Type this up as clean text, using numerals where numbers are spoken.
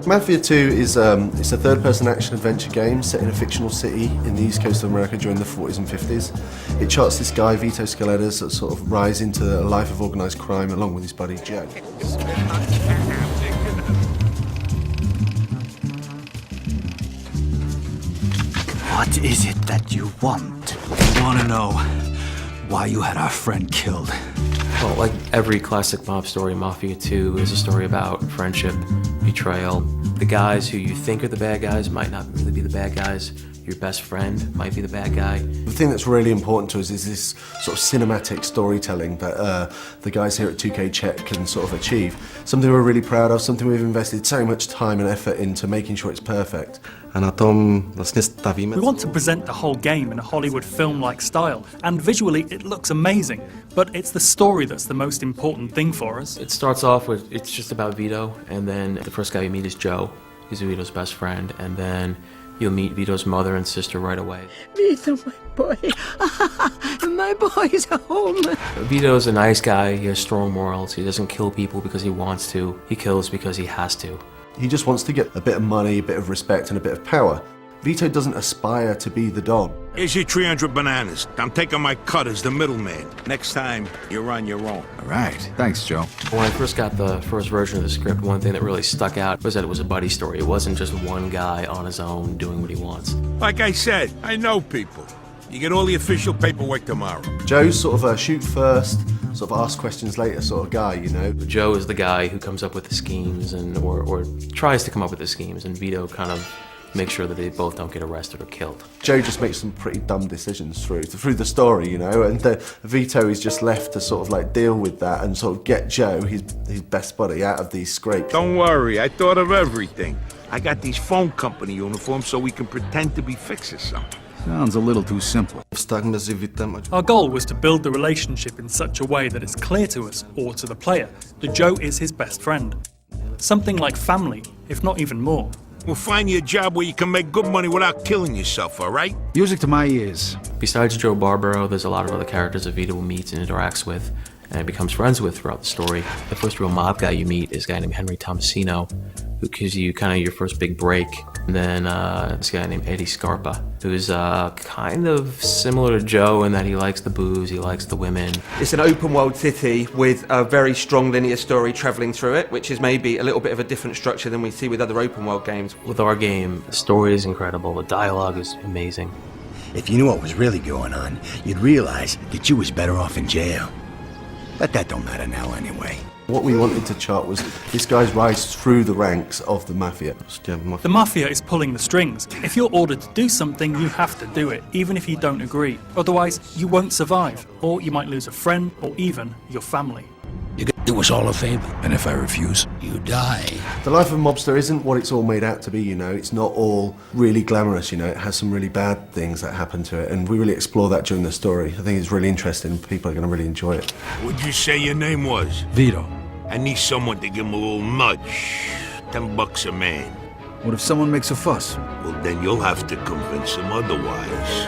Mafia 2 is it's a third-person action-adventure game set in a fictional city in the east coast of America during the 40s and 50s. It charts this guy, Vito Scaletta's, that sort of rise into a life of organised crime along with his buddy Joe. What is it that you want? I want to know why you had our friend killed. Well, like every classic mob story, Mafia 2 is a story about friendship, betrayal. The guys who you think are the bad guys might not really be the bad guys. Your best friend might be the bad guy. The thing that's really important to us is this sort of cinematic storytelling that the guys here at 2K Czech can sort of achieve. Something we're really proud of, something we've invested so much time and effort into making sure it's perfect. A na tom vlastně stavíme. We want to present the whole game in a Hollywood film-like style, and visually it looks amazing, but it's the story that's the most important thing for us. It starts off with, it's just about Vito, and then the first guy you meet is Joe. He's Vito's best friend, and then you'll meet Vito's mother and sister right away. Vito, my boy. My boy's home. Vito's a nice guy, he has strong morals, he doesn't kill people because he wants to, he kills because he has to. He just wants to get a bit of money, a bit of respect and a bit of power. Vito doesn't aspire to be the Don. Here's your 300 bananas. I'm taking my cut as the middleman. Next time, you're on your own. All right. Thanks, Joe. When I first got the first version of the script, one thing that really stuck out was that it was a buddy story. It wasn't just one guy on his own doing what he wants. Like I said, I know people. You get all the official paperwork tomorrow. Joe's sort of a shoot first, sort of ask questions later sort of guy, you know. Joe is the guy who comes up with the schemes and or tries to come up with the schemes, and Vito kind of makes sure that they both don't get arrested or killed. Joe just makes some pretty dumb decisions through the story, you know, and Vito is just left to sort of like deal with that and sort of get Joe, his best buddy, out of these scrapes. Don't worry, I thought of everything. I got these phone company uniforms so we can pretend to be fixing something. Sounds a little too simple. Vztah mezi Vitem a Our goal was to build the relationship in such a way that it's clear to us, or to the player, that Joe is his best friend. Something like family, if not even more. We'll find you a job where you can make good money without killing yourself, all right? Music to my ears. Besides Joe Barbaro, there's a lot of other characters that Vito meets and interacts with and becomes friends with throughout the story. The first real mob guy you meet is a guy named Henry Tomasino, who gives you kind of your first big break. And then this guy named Eddie Scarpa, who's kind of similar to Joe in that he likes the booze, he likes the women. It's an open world city with a very strong linear story travelling through it, which is maybe a little bit of a different structure than we see with other open world games. With our game, the story is incredible, the dialogue is amazing. If you knew what was really going on, you'd realize that you was better off in jail. But that don't matter now anyway. What we wanted to chart was this guy's rise through the ranks of the Mafia. The Mafia is pulling the strings. If you're ordered to do something, you have to do it, even if you don't agree. Otherwise, you won't survive, or you might lose a friend, or even your family. You can do us all a favor, and if I refuse, you die. The life of a mobster isn't what it's all made out to be, you know. It's not all really glamorous, you know. It has some really bad things that happen to it, and we really explore that during the story. I think it's really interesting. People are going to really enjoy it. What'd you say your name was? Vito. I need someone to give him a little nudge. $10 a man. What if someone makes a fuss? Well, then you'll have to convince him otherwise.